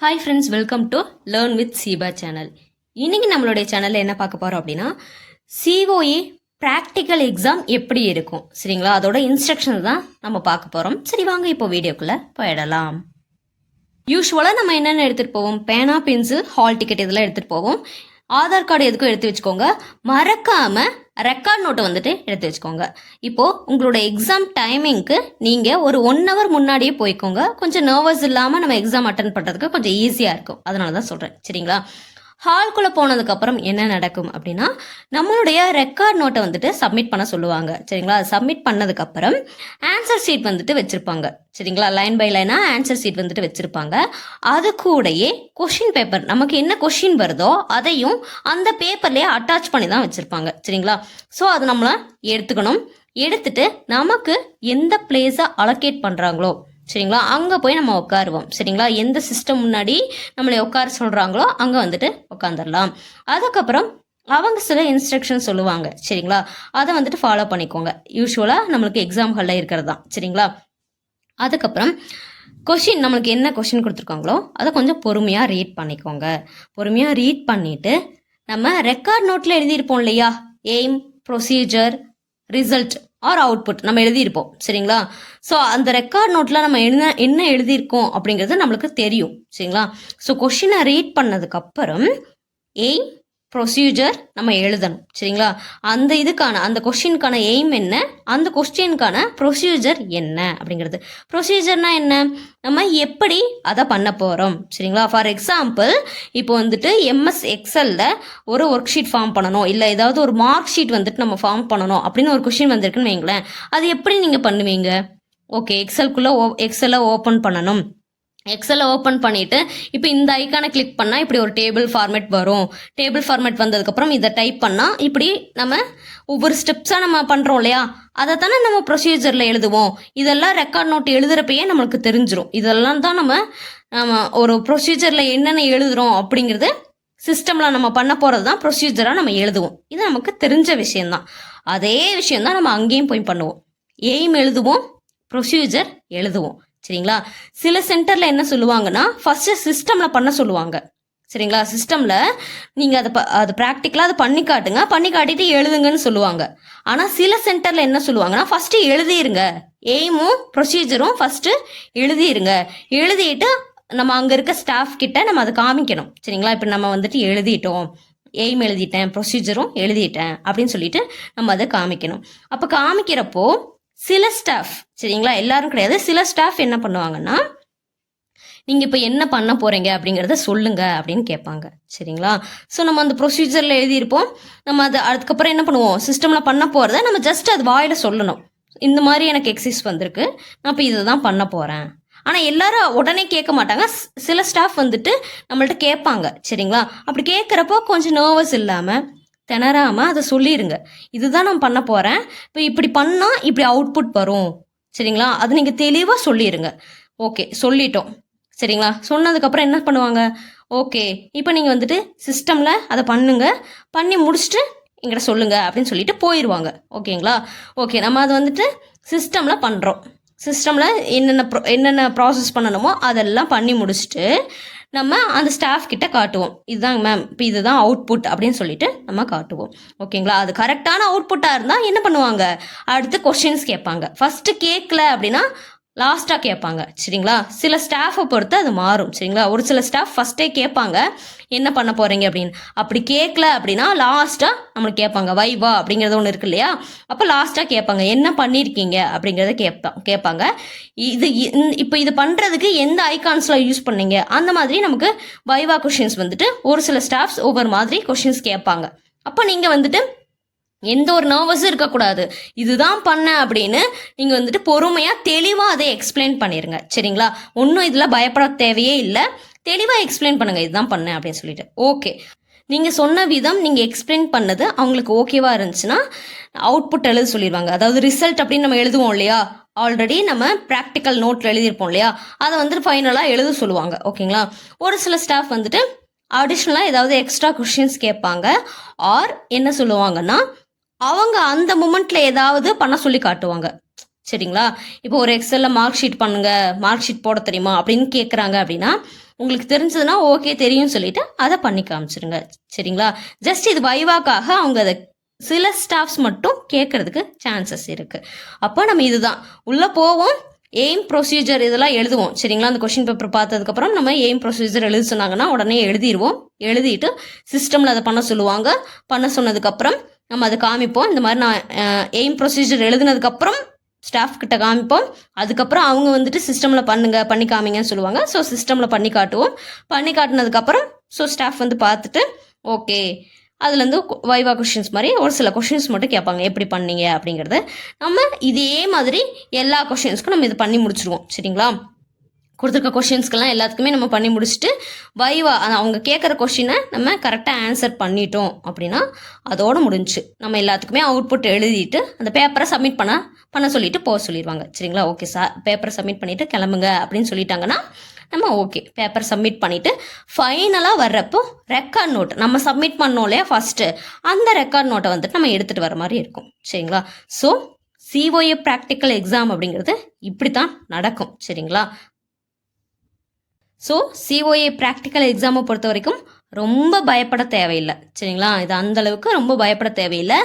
Hi friends, welcome to learn with Seeba channel. இன்னைக்கு நம்மளுடைய சேனலில் என்ன பார்க்க போகிறோம் அப்படின்னா, சிஓஏ ப்ராக்டிக்கல் எக்ஸாம் எப்படி இருக்கும், சரிங்களா? அதோட இன்ஸ்ட்ரக்ஷன் தான் நம்ம பார்க்க போகிறோம். சரி, வாங்க இப்போ வீடியோக்குள்ளே போயிடலாம். யூஸ்வலாக நம்ம என்னென்ன எடுத்துகிட்டு போவோம்? பேனா, பென்சில், ஹால் டிக்கெட் இதெல்லாம் எடுத்துகிட்டு போவோம். ஆதார் கார்டு எதுக்கும் எடுத்து வச்சுக்கோங்க. மறக்காமல் ரெக்கார்ட் நோட்டை வந்துட்டு எடுத்து வச்சுக்கோங்க. இப்போது உங்களோட எக்ஸாம் டைமிங்க்கு நீங்கள் ஒரு 1 hour முன்னாடியே போய்க்கோங்க. கொஞ்சம் நர்வஸ் இல்லாமல் நம்ம எக்ஸாம் அட்டன் பண்ணுறதுக்கு கொஞ்சம் ஈஸியாக இருக்கும். அதனால தான் சொல்கிறேன், சரிங்களா? ஹால்குள்ளே போனதுக்கப்புறம் என்ன நடக்கும் அப்படின்னா, நம்மளுடைய ரெக்கார்ட் நோட்டை வந்துட்டு சப்மிட் பண்ண சொல்லுவாங்க, சரிங்களா? சப்மிட் பண்ணதுக்கப்புறம் ஆன்சர் ஷீட் வந்துட்டு வச்சுருப்பாங்க, சரிங்களா? லைன் பை லைனாக ஆன்சர் ஷீட் வந்துட்டு வச்சுருப்பாங்க. அது கூடயே கொஷின் பேப்பர், நமக்கு என்ன கொஷின் வருதோ அதையும் அந்த பேப்பர்லேயே அட்டாச் பண்ணி தான் வச்சுருப்பாங்க, சரிங்களா? ஸோ அது நம்மளை எடுத்துக்கணும். எடுத்துட்டு நமக்கு எந்த பிளேஸை அலோகேட் பண்ணுறாங்களோ, சரிங்களா, அங்கே போய் நம்ம உட்காருவோம், சரிங்களா? எந்த சிஸ்டம் முன்னாடி நம்மளை உட்கார சொல்கிறாங்களோ அங்கே வந்துட்டு உட்காந்துடலாம். அதுக்கப்புறம் அவங்க சில இன்ஸ்ட்ரக்ஷன் சொல்லுவாங்க, சரிங்களா? அதை வந்துட்டு ஃபாலோ பண்ணிக்கோங்க. யூஸ்வலாக நம்மளுக்கு எக்ஸாம் ஹாலில் இருக்கிறது தான், சரிங்களா? அதுக்கப்புறம் கொஷின், நம்மளுக்கு என்ன கொஷின் கொடுத்துருக்காங்களோ அதை கொஞ்சம் பொறுமையாக ரீட் பண்ணிக்கோங்க. பொறுமையாக ரீட் பண்ணிவிட்டு நம்ம ரெக்கார்ட் நோட்டில் எழுதியிருப்போம் இல்லையா, aim, procedure, result R output நம்ம எழுதியிருப்போம், சரிங்களா? ஸோ அந்த ரெக்கார்ட் நோட்டில் நம்ம என்ன எழுதியிருக்கோம் அப்படிங்கிறது நம்மளுக்கு தெரியும், சரிங்களா? ஸோ கொஷினை ரீட் பண்ணதுக்கப்புறம் எய்ம், ப்ரொசீஜர் நம்ம எழுதணும், சரிங்களா? அந்த கொஷினுக்கான எய்ம் என்ன, அந்த கொஸ்டினுக்கான ப்ரொசீஜர் என்ன அப்படிங்கிறது. ப்ரொசீஜர்னா என்ன, நம்ம எப்படி அதை பண்ண போகிறோம், சரிங்களா? ஃபார் எக்ஸாம்பிள், இப்போ வந்துட்டு எம்எஸ் எக்ஸலில் ஒரு ஒர்க் ஷீட் ஃபார்ம் பண்ணணும், இல்லை ஏதாவது ஒரு மார்க் ஷீட் வந்துட்டு நம்ம ஃபார்ம் பண்ணணும் அப்படின்னு ஒரு கொஷின் வந்திருக்குன்னு வைங்களேன். அது எப்படி நீங்கள் பண்ணுவீங்க? ஓகே, எக்ஸலை ஓப்பன் பண்ணணும். எக்ஸலை ஓப்பன் பண்ணிவிட்டு இப்போ இந்த ஐக்கானை கிளிக் பண்ணால் இப்படி ஒரு டேபிள் ஃபார்மேட் வரும். டேபிள் ஃபார்மேட் வந்ததுக்கப்புறம் இதை டைப் பண்ணால் இப்படி நம்ம ஒவ்வொரு ஸ்டெப்ஸாக நம்ம பண்ணுறோம் இல்லையா, அதை தானே நம்ம ப்ரொசீஜரில் எழுதுவோம். இதெல்லாம் ரெக்கார்ட் நோட் எழுதுகிறப்பயே நம்மளுக்கு தெரிஞ்சிடும். இதெல்லாம் தான் நம்ம ஒரு ப்ரொசீஜரில் என்னென்ன எழுதுகிறோம் அப்படிங்கிறது சிஸ்டமில் நம்ம பண்ண போகிறது தான் ப்ரொசீஜராக நம்ம எழுதுவோம். இது நமக்கு தெரிஞ்ச விஷயந்தான். அதே விஷயந்தான் நம்ம அங்கேயும் போய் பண்ணுவோம். எய்ம் எழுதுவோம், ப்ரொசீஜர் எழுதுவோம், சரிங்களா? சில சென்டரில் என்ன சொல்லுவாங்கன்னா, ஃபஸ்ட்டு சிஸ்டமில் பண்ண சொல்லுவாங்க, சரிங்களா? சிஸ்டமில் நீங்கள் அது ப்ராக்டிக்கலாக அதை பண்ணி காட்டிட்டு எழுதுங்கன்னு சொல்லுவாங்க. ஆனால் சில சென்டரில் என்ன சொல்லுவாங்கன்னா, ஃபஸ்ட்டு எழுதிருங்க, எய்மும் ப்ரொசீஜரும் ஃபஸ்ட்டு எழுதிட்டு நம்ம அங்கே இருக்க ஸ்டாஃப் கிட்ட நம்ம அதை காமிக்கணும், சரிங்களா? இப்போ நம்ம வந்துட்டு எழுதிட்டோம், எய்ம் எழுதிட்டேன், ப்ரொசீஜரும் எழுதிட்டேன் அப்படின்னு சொல்லிட்டு நம்ம அதை காமிக்கணும். அப்போ காமிக்கிறப்போ சில ஸ்டாஃப், சரிங்களா, எல்லாரும் கிடையாது, சில ஸ்டாஃப் என்ன பண்ணுவாங்கன்னா, நீங்கள் இப்போ என்ன பண்ண போகிறீங்க அப்படிங்கிறத சொல்லுங்க அப்படின்னு கேட்பாங்க, சரிங்களா? ஸோ நம்ம அந்த ப்ரொசீஜரில் எழுதியிருப்போம். நம்ம அதுக்கப்புறம் என்ன பண்ணுவோம், சிஸ்டமில் பண்ண போகிறத நம்ம ஜஸ்ட் அது வாயில் சொல்லணும். இந்த மாதிரி எனக்கு எக்ஸைஸ் வந்திருக்கு, நான் இப்போ இதை தான் பண்ண போகிறேன். ஆனால் எல்லாரும் உடனே கேட்க மாட்டாங்க. சில ஸ்டாஃப் வந்துட்டு நம்மள்ட்ட கேட்பாங்க, சரிங்களா? அப்படி கேட்குறப்போ கொஞ்சம் நர்வஸ் இல்லாமல் திணறாமல் அதை சொல்லிடுங்க. இதுதான் நான் பண்ண போகிறேன், இப்போ இப்படி பண்ணால் இப்படி அவுட்புட் வரும், சரிங்களா? அது நீங்கள் தெளிவாக சொல்லிடுங்க. ஓகே, சொல்லிட்டோம், சரிங்களா? சொன்னதுக்கப்புறம் என்ன பண்ணுவாங்க, ஓகே இப்போ நீங்கள் வந்துட்டு சிஸ்டமில் அதை பண்ணி முடிச்சுட்டு எங்கிட்ட சொல்லுங்கள் அப்படின்னு சொல்லிட்டு போயிடுவாங்க, ஓகேங்களா? ஓகே, நம்ம அதை வந்துட்டு சிஸ்டமில் பண்ணுறோம். சிஸ்டமில் என்னென்ன ப்ராசஸ் பண்ணணுமோ அதெல்லாம் பண்ணி முடிச்சுட்டு நம்ம அந்த ஸ்டாஃப் கிட்ட காட்டுவோம். இதுதாங்க மேம், இப்போ இதுதான் அவுட்புட் அப்படின்னு சொல்லிட்டு நம்ம காட்டுவோம், ஓகேங்களா? அது கரெக்டான அவுட்புட்டாக இருந்தால் என்ன பண்ணுவாங்க, அடுத்து கொஸ்டின்ஸ் கேட்பாங்க. ஃபஸ்ட்டு கேட்கல அப்படின்னா லாஸ்ட்டாக கேட்பாங்க, சரிங்களா? சில ஸ்டாஃபை பொறுத்து அது மாறும், சரிங்களா? ஒரு சில ஸ்டாஃப் ஃபஸ்ட்டே கேட்பாங்க என்ன பண்ண போகிறீங்க அப்படின்னு. அப்படி கேட்கல அப்படின்னா லாஸ்ட்டாக நம்மளுக்கு கேட்பாங்க. வைவா அப்படிங்கிறது ஒன்று இருக்கு இல்லையா, அப்போ லாஸ்ட்டாக கேட்பாங்க என்ன பண்ணியிருக்கீங்க அப்படிங்கிறத கேட்பாங்க. இப்போ இது பண்ணுறதுக்கு எந்த ஐகான்ஸில் யூஸ் பண்ணீங்க, அந்த மாதிரி நமக்கு வைவா கொஷின்ஸ் வந்துட்டு ஒரு சில ஸ்டாஃப்ஸ் ஒவ்வொரு மாதிரி கொஷின்ஸ் கேட்பாங்க. அப்போ நீங்கள் வந்துட்டு எந்த ஒரு நர்வஸும் இருக்கக்கூடாது. இதுதான் பண்ண அப்படின்னு நீங்கள் வந்துட்டு பொறுமையாக தெளிவாக அதை எக்ஸ்பிளைன் பண்ணிடுங்க, சரிங்களா? ஒன்றும் இதில் பயப்பட தேவையே இல்லை. தெளிவாக எக்ஸ்பிளைன் பண்ணுங்கள், இதுதான் பண்ணேன் அப்படின்னு சொல்லிட்டு. ஓகே, நீங்கள் சொன்ன விதம், நீங்கள் எக்ஸ்பிளைன் பண்ணது அவங்களுக்கு ஓகேவாக இருந்துச்சுன்னா அவுட்புட் எழுத சொல்லிடுவாங்க. அதாவது ரிசல்ட் அப்படின்னு நம்ம எழுதுவோம் இல்லையா, ஆல்ரெடி நம்ம ப்ராக்டிக்கல் நோட்டில் எழுதியிருப்போம் இல்லையா, அதை வந்துட்டு ஃபைனலாக எழுத சொல்லுவாங்க, ஓகேங்களா? ஒரு சில ஸ்டாஃப் வந்துட்டு அடிஷ்னலாக ஏதாவது எக்ஸ்ட்ரா கொஷின்ஸ் கேட்பாங்க. ஆர் என்ன சொல்லுவாங்கன்னா, அவங்க அந்த மூமெண்ட்டில் ஏதாவது பண்ண சொல்லி காட்டுவாங்க. சரிங்களா? இப்போ ஒரு எக்ஸலில் மார்க் ஷீட் பண்ணுங்கள், மார்க் ஷீட் போட தெரியுமா அப்படின்னு கேட்குறாங்க அப்படின்னா, உங்களுக்கு தெரிஞ்சதுன்னா ஓகே தெரியும்னு சொல்லிட்டு அதை பண்ணி காமிச்சிருங்க. சரிங்களா? ஜஸ்ட் இது வைவாக்காக அவங்க அதை சில ஸ்டாஃப்ஸ் மட்டும் கேட்கறதுக்கு சான்சஸ் இருக்குது. அப்போ நம்ம இதுதான் உள்ளே போவோம், எய்ம் ப்ரொசீஜர் இதெல்லாம் எழுதுவோம். சரிங்களா? அந்த கொஷின் பேப்பர் பார்த்ததுக்கப்புறம் நம்ம எய்ம் ப்ரொசீஜர் எழுத சொன்னாங்கன்னா உடனே எழுதிடுவோம். எழுதிட்டு சிஸ்டமில் அதை பண்ண சொல்லுவாங்க. பண்ண சொன்னதுக்கப்புறம் நம்ம அதை காமிப்போம். இந்த மாதிரி நான் எய்ம் ப்ரொசீஜர் எழுதுனதுக்கப்புறம் ஸ்டாஃப் கிட்ட காமிப்போம். அதுக்கப்புறம் அவங்க வந்துட்டு சிஸ்டமில் பண்ணி காமிங்கன்னு சொல்லுவாங்க. ஸோ சிஸ்டமில் பண்ணி காட்டுவோம். பண்ணி காட்டினதுக்கப்புறம் ஸோ ஸ்டாஃப் வந்து பார்த்துட்டு ஓகே, அதுலேருந்து வைவா கொஷின்ஸ் மாதிரி ஒரு சில கொஷின்ஸ் மட்டும் கேட்பாங்க, எப்படி பண்ணீங்க அப்படிங்கிறது. நம்ம இதே மாதிரி எல்லா கொஷின்ஸ்க்கும் நம்ம இது பண்ணி முடிச்சிருவோம். சரிங்களா? கொடுத்துருக்க கொஷின்ஸ்க்கெல்லாம் எல்லாத்துக்குமே நம்ம பண்ணி முடிச்சுட்டு வைவா அவங்க கேட்குற கொஷினை நம்ம கரெக்டாக ஆன்சர் பண்ணிட்டோம் அப்படின்னா அதோடு முடிஞ்சு. நம்ம எல்லாத்துக்குமே அவுட்புட் எழுதிட்டு அந்த பேப்பரை சப்மிட் பண்ண சொல்லிட்டு போக சொல்லிடுவாங்க. சரிங்களா? ஓகே சார், பேப்பரை சப்மிட் பண்ணிவிட்டு கிளம்புங்க அப்படின்னு சொல்லிட்டாங்கன்னா நம்ம ஓகே பேப்பர் சப்மிட் பண்ணிவிட்டு ஃபைனலாக வர்றப்போ ரெக்கார்ட் நோட் நம்ம சப்மிட் பண்ணோம் இல்லையா ஃபஸ்ட்டு, அந்த ரெக்கார்ட் நோட்டை வந்துட்டு நம்ம எடுத்துகிட்டு வர மாதிரி இருக்கும். சரிங்களா? ஸோ சிஓஏ ப்ராக்டிக்கல் எக்ஸாம் அப்படிங்கிறது இப்படி தான் நடக்கும். சரிங்களா? ஸோ சிஓஏ ப்ராக்டிக்கல் எக்ஸாமை பொறுத்த வரைக்கும் ரொம்ப பயப்பட தேவையில்லை. சரிங்களா? இது அந்தளவுக்கு ரொம்ப பயப்பட தேவையில்லை.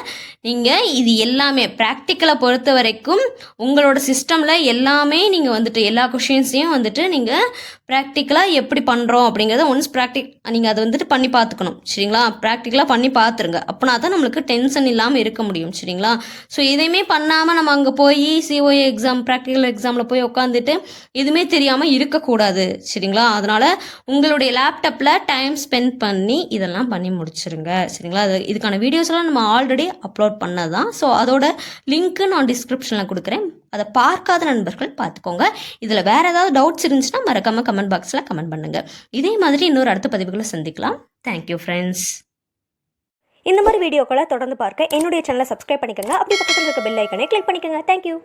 நீங்கள் இது எல்லாமே ப்ராக்டிக்கலை பொறுத்த வரைக்கும் உங்களோட சிஸ்டமில் எல்லாமே நீங்கள் வந்துட்டு எல்லா கொஷின்ஸையும் வந்துட்டு நீங்கள் ப்ராக்டிக்கலாக எப்படி பண்ணுறோம் அப்படிங்கிறத ஒன்ஸ் நீங்கள் அதை வந்துட்டு பண்ணி பார்த்துக்கணும். சரிங்களா? ப்ராக்டிக்கலாக பண்ணி பார்த்துருங்க. அப்படின்னா தான் நம்மளுக்கு டென்ஷன் இல்லாமல் இருக்க முடியும். சரிங்களா? ஸோ எதையுமே பண்ணாமல் நம்ம அங்கே போய் சிஓஏ எக்ஸாம் ப்ராக்டிக்கல் எக்ஸாமில் போய் உட்காந்துட்டு எதுவுமே தெரியாமல் இருக்கக்கூடாது. சரிங்களா? அதனால் உங்களுடைய லேப்டாப்பில் டைம் ஸ்பெண்ட் பண்ணி இதெல்லாம் பண்ணி முடிச்சிருங்க. சரிங்களா? இதுக்கான வீடியோஸ்லாம் நம்ம ஆல்ரெடி அப்லோட் பண்ணது தான். ஸோ அதோட லிங்க்கு நான் டிஸ்கிரிப்ஷனில் கொடுக்குறேன். அதை பார்க்காத நண்பர்கள் பார்த்துக்கோங்க. இதில் வேறு ஏதாவது டவுட்ஸ் இருந்துச்சுன்னா மறக்காமல் கமெண்ட் பாக்ஸில் கமெண்ட் பண்ணுங்கள். இதே மாதிரி இன்னொரு அடுத்த பதிவுகளை சந்திக்கலாம். Thank you friends. இந்த மாதிரி வீடியோக்களை தொடர்ந்து பார்க்க என்னுடைய சேனலை சப்ஸ்கிரைப் பண்ணிக்கோங்க. அப்படி பக்கத்தில் இருக்க பெல் ஐக்கனை கிளிக் பண்ணிக்கோங்க. தேங்க்யூ.